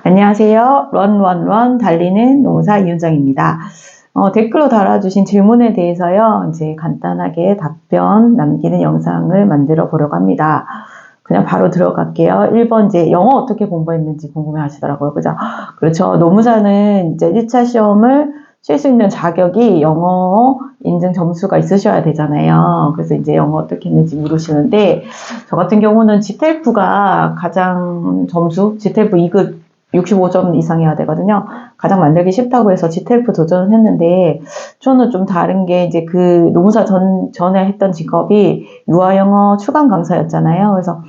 안녕하세요. 런런런 달리는 농사 이윤정입니다. 댓글로 달아주신 질문에 대해서요, 이제 간단하게 답변 남기는 영상을 만들어 보려고 합니다. 그냥 바로 들어갈게요. 1번 이제 영어 어떻게 공부했는지 궁금해 하시더라고요. 그죠? 그렇죠. 노무사는 이제 1차 시험을 칠 수 있는 자격이 영어 인증 점수가 있으셔야 되잖아요. 그래서 이제 영어 어떻게 했는지 물으시는데, 저 같은 경우는 GTELF가 가장 점수, GTELF 2급 65점 이상이어야 되거든요. 가장 만들기 쉽다고 해서 GTELF 도전을 했는데, 저는 좀 다른 게 이제 그 노무사 전에 했던 직업이 유아영어 추강 강사였잖아요. 그래서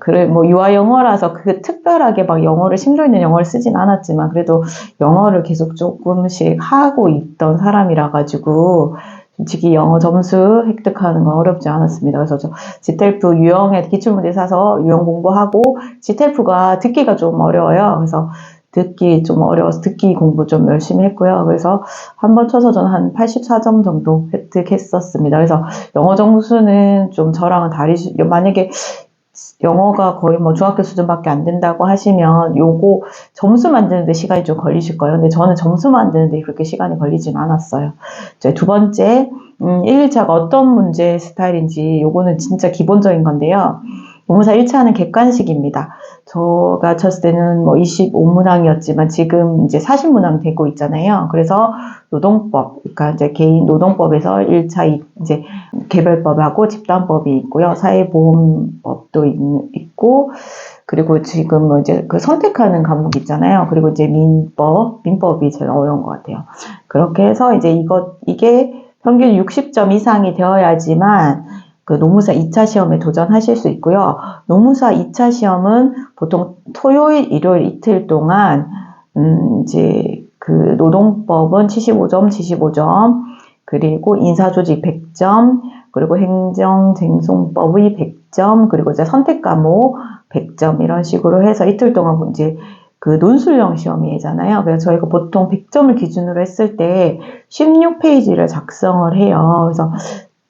그래 뭐 유아영어라서 그 특별하게 막 영어를 심도 있는 영어를 쓰진 않았지만 그래도 영어를 계속 조금씩 하고 있던 사람이라 가지고 솔직히 영어 점수 획득하는 건 어렵지 않았습니다. 그래서 저 GTELF 유형의 기출문제 사서 유형 공부하고 GTELF가 듣기가 좀 어려워요. 그래서 듣기 좀 어려워서 듣기 공부 좀 열심히 했고요. 그래서 한 번 쳐서 저는 한 84점 정도 획득했었습니다. 그래서 영어 점수는 좀 저랑은 만약에 영어가 거의 뭐 중학교 수준밖에 안 된다고 하시면 요거 점수 만드는데 시간이 좀 걸리실 거예요. 근데 저는 점수 만드는데 그렇게 시간이 걸리진 않았어요. 이제 두 번째, 1일차가 어떤 문제 스타일인지 요거는 진짜 기본적인 건데요. 노무사 1차는 객관식입니다. 제가 쳤을 때는 뭐 25문항이었지만 지금 이제 40문항 되고 있잖아요. 그래서 노동법, 그러니까 이제 개인 노동법에서 1차 이제 개별법하고 집단법이 있고요. 사회보험법도 있고, 그리고 지금 뭐 이제 그 선택하는 과목 있잖아요. 그리고 이제 민법이 제일 어려운 것 같아요. 그렇게 해서 이제 이게 평균 60점 이상이 되어야지만 그 노무사 2차 시험에 도전하실 수 있고요. 노무사 2차 시험은 보통 토요일, 일요일 이틀 동안, 이제 그 노동법은 75점, 그리고 인사조직 100점, 그리고 행정쟁송법의 100점, 그리고 이제 선택과목 100점, 이런 식으로 해서 이틀 동안 이제 그 논술형 시험이잖아요. 그래서 저희가 보통 100점을 기준으로 했을 때 16페이지를 작성을 해요. 그래서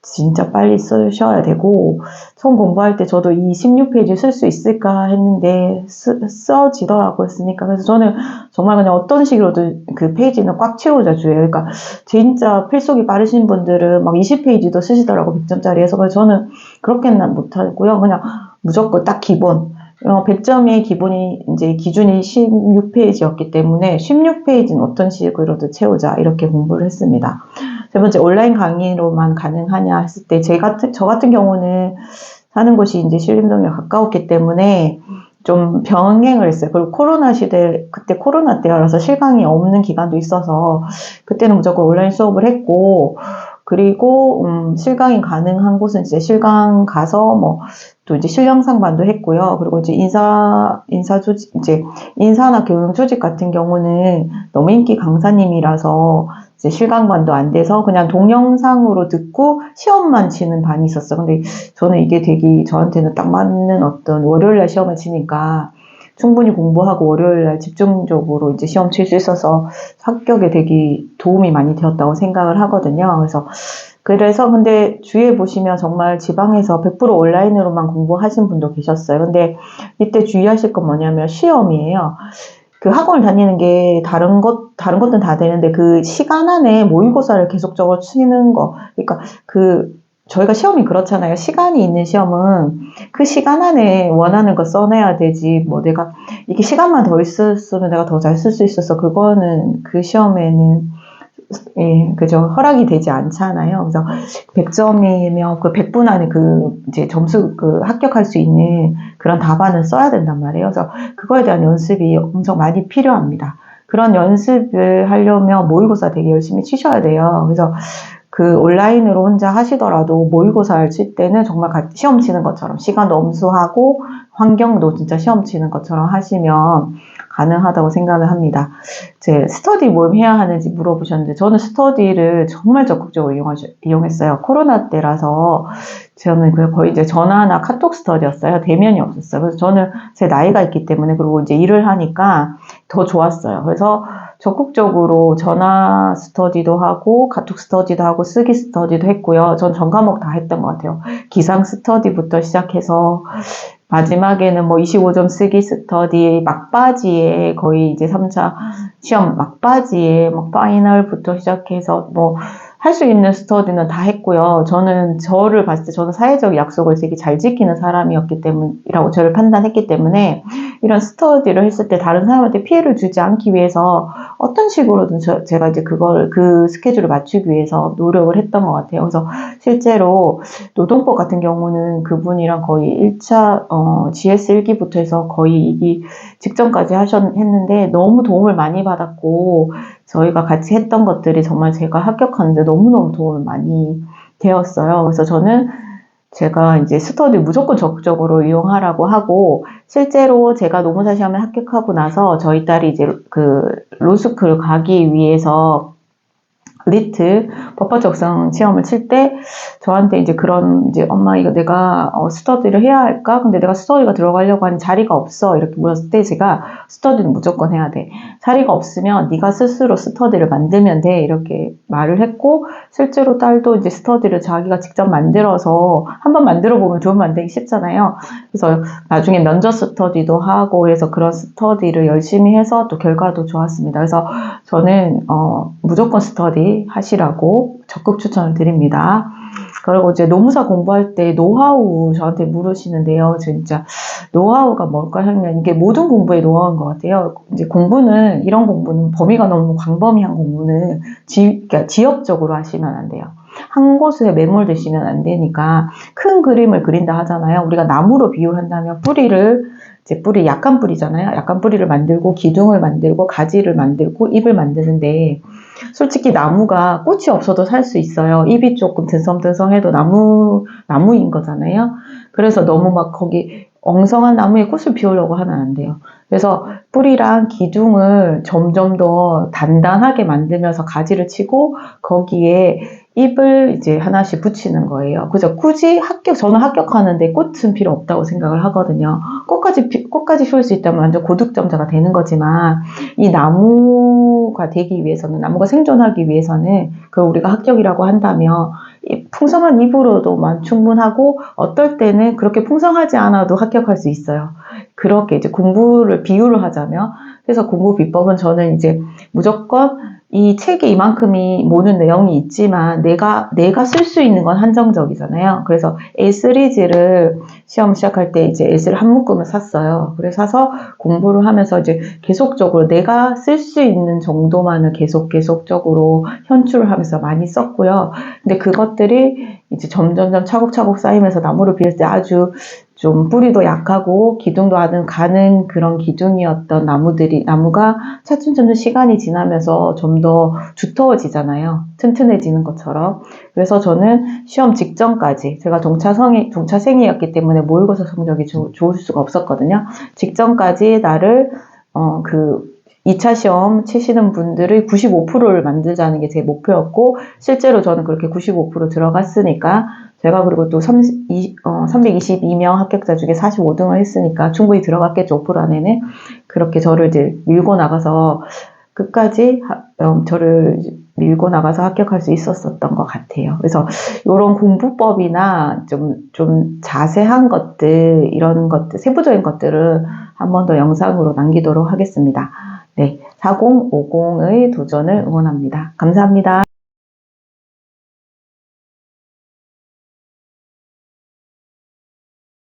진짜 빨리 쓰셔야 되고, 처음 공부할 때 저도 이 16페이지 쓸 수 있을까 했는데 써지더라고요. 쓰니까. 그래서 저는 정말 그냥 어떤 식으로든 그 페이지는 꽉 채우자 주예요. 그러니까 진짜 필속이 빠르신 분들은 막 20페이지도 쓰시더라고, 100점짜리 해서. 그래서 저는 그렇게는 못하고요. 그냥 무조건 딱 기본. 100점의 기준이 16페이지였기 때문에 16페이지는 어떤 식으로든 채우자, 이렇게 공부를 했습니다. 세 번째, 온라인 강의로만 가능하냐 했을 때, 저 같은 경우는 사는 곳이 이제 신림동에 가까웠기 때문에 좀 병행을 했어요. 그리고 그때 코로나 때라서 실강이 없는 기간도 있어서, 그때는 무조건 온라인 수업을 했고, 그리고, 실강이 가능한 곳은 이제 실강 가서 또 이제 실영상반도 했고요. 그리고 이제 인사나 교육 조직 같은 경우는 너무 인기 강사님이라서 이제 실강반도 안 돼서 그냥 동영상으로 듣고 시험만 치는 반이 있었어. 근데 저는 이게 되게 저한테는 딱 맞는 어떤 월요일날 시험을 치니까 충분히 공부하고 월요일날 집중적으로 이제 시험 칠 수 있어서 합격에 되게 도움이 많이 되었다고 생각을 하거든요. 그래서 근데 주위에 보시면 정말 지방에서 100% 온라인으로만 공부하신 분도 계셨어요. 근데 이때 주의하실 건 뭐냐면 시험이에요. 그 학원을 다니는 게 다른 것들은 다 되는데 그 시간 안에 모의고사를 계속적으로 치는 거. 그러니까 저희가 시험이 그렇잖아요. 시간이 있는 시험은 그 시간 안에 원하는 거 써내야 되지. 내가 이게 시간만 더 있었으면 내가 더 잘 쓸 수 있어서 그거는 그 시험에는 그죠. 허락이 되지 않잖아요. 그래서 100점이면 그 100분 안에 이제 점수 합격할 수 있는 그런 답안을 써야 된단 말이에요. 그래서 그거에 대한 연습이 엄청 많이 필요합니다. 그런 연습을 하려면 모의고사 되게 열심히 치셔야 돼요. 그래서 온라인으로 혼자 하시더라도 모의고사를 칠 때는 정말 시험 치는 것처럼 시간도 엄수하고 환경도 진짜 시험 치는 것처럼 하시면 가능하다고 생각을 합니다. 스터디 모임 해야 하는지 물어보셨는데 저는 스터디를 정말 적극적으로 이용했어요. 코로나 때라서 저는 거의 이제 전화나 카톡 스터디였어요. 대면이 없었어요. 그래서 저는 제 나이가 있기 때문에 그리고 이제 일을 하니까 더 좋았어요. 그래서 적극적으로 전화 스터디도 하고 카톡 스터디도 하고 쓰기 스터디도 했고요. 전 전 과목 다 했던 것 같아요. 기상 스터디부터 시작해서 마지막에는 뭐 25점 쓰기 스터디 막바지에 거의 이제 3차 시험 막바지에 막 파이널부터 시작해서 뭐 할 수 있는 스터디는 다 했고요. 저는 저를 봤을 때 저는 사회적 약속을 되게 잘 지키는 사람이었기 때문이라고 저를 판단했기 때문에 이런 스터디를 했을 때 다른 사람한테 피해를 주지 않기 위해서 어떤 식으로든 제가 이제 그 스케줄을 맞추기 위해서 노력을 했던 것 같아요. 그래서 실제로 노동법 같은 경우는 그분이랑 거의 1차 GS 1기부터 해서 거의 2기 직전까지 했는데 너무 도움을 많이 받았고 저희가 같이 했던 것들이 정말 제가 합격하는데 너무너무 도움을 많이 되었어요. 그래서 저는 제가 이제 스터디 무조건 적극적으로 이용하라고 하고 실제로 제가 노무사 시험에 합격하고 나서 저희 딸이 이제 그 로스쿨 가기 위해서 리트 법학 적성 시험을 칠 때 저한테 이제 그런 이제 엄마 이거 내가 스터디를 해야 할까? 근데 내가 스터디가 들어가려고 하는 자리가 없어 이렇게 물었을 때 제가 스터디는 무조건 해야 돼. 자리가 없으면 네가 스스로 스터디를 만들면 돼 이렇게 말을 했고 실제로 딸도 이제 스터디를 자기가 직접 만들어서 한번 만들어 보면 좋은 만들기 쉽잖아요. 그래서 나중에 면접 스터디도 하고 그래서 그런 스터디를 열심히 해서 또 결과도 좋았습니다. 그래서 저는 무조건 스터디 하시라고 적극 추천을 드립니다. 그리고 이제 노무사 공부할 때 노하우 저한테 물으시는데요. 진짜 노하우가 뭘까 하면 이게 모든 공부의 노하우인 것 같아요. 이제 공부는 이런 공부는 범위가 너무 광범위한 공부는 그러니까 지역적으로 하시면 안 돼요. 한 곳에 매몰되시면 안 되니까 큰 그림을 그린다 하잖아요. 우리가 나무로 비유한다면 뿌리 약한 뿌리잖아요. 약한 뿌리를 만들고 기둥을 만들고 가지를 만들고 잎을 만드는데 솔직히 나무가 꽃이 없어도 살 수 있어요. 잎이 조금 든성든성해도 나무인 거잖아요. 그래서 너무 막 거기 엉성한 나무에 꽃을 피우려고 하면 안 돼요. 그래서 뿌리랑 기둥을 점점 더 단단하게 만들면서 가지를 치고 거기에 잎을 이제 하나씩 붙이는 거예요. 그죠? 굳이 저는 합격하는데 꽃은 필요 없다고 생각을 하거든요. 꽃까지 피울 수 있다면 완전 고득점자가 되는 거지만, 이 나무가 되기 위해서는, 나무가 생존하기 위해서는, 그 우리가 합격이라고 한다면, 풍성한 잎으로도만 충분하고, 어떨 때는 그렇게 풍성하지 않아도 합격할 수 있어요. 그렇게 이제 공부를 비유를 하자면, 그래서 공부 비법은 저는 이제 무조건 이 책에 이만큼이 모든 내용이 있지만 내가 쓸 수 있는 건 한정적이잖아요. 그래서 A3지를 시험 시작할 때 이제 S를 한 묶음을 샀어요. 그래서 사서 공부를 하면서 이제 계속적으로 내가 쓸 수 있는 정도만을 계속적으로 현출을 하면서 많이 썼고요. 근데 그것들이 이제 점점점 차곡차곡 쌓이면서 나무를 비울 때 아주 좀 뿌리도 약하고 기둥도 가는 그런 기둥이었던 나무가 차츰 시간이 지나면서 좀 더 두터워지잖아요. 튼튼해지는 것처럼. 그래서 저는 시험 직전까지, 제가 동차생이었기 때문에 모의고사 성적이 좋을 수가 없었거든요. 직전까지 나를, 2차 시험 치시는 분들의 95%를 만들자는 게 제 목표였고, 실제로 저는 그렇게 95% 들어갔으니까, 제가 그리고 또 322명 합격자 중에 45등을 했으니까 충분히 들어갔겠죠, 5% 안에는. 그렇게 저를 이제 밀고 나가서 끝까지 저를 밀고 나가서 합격할 수 있었던 것 같아요. 그래서 이런 공부법이나 좀 자세한 것들, 이런 것들, 세부적인 것들은 한 번 더 영상으로 남기도록 하겠습니다. 네, 4050의 도전을 응원합니다. 감사합니다.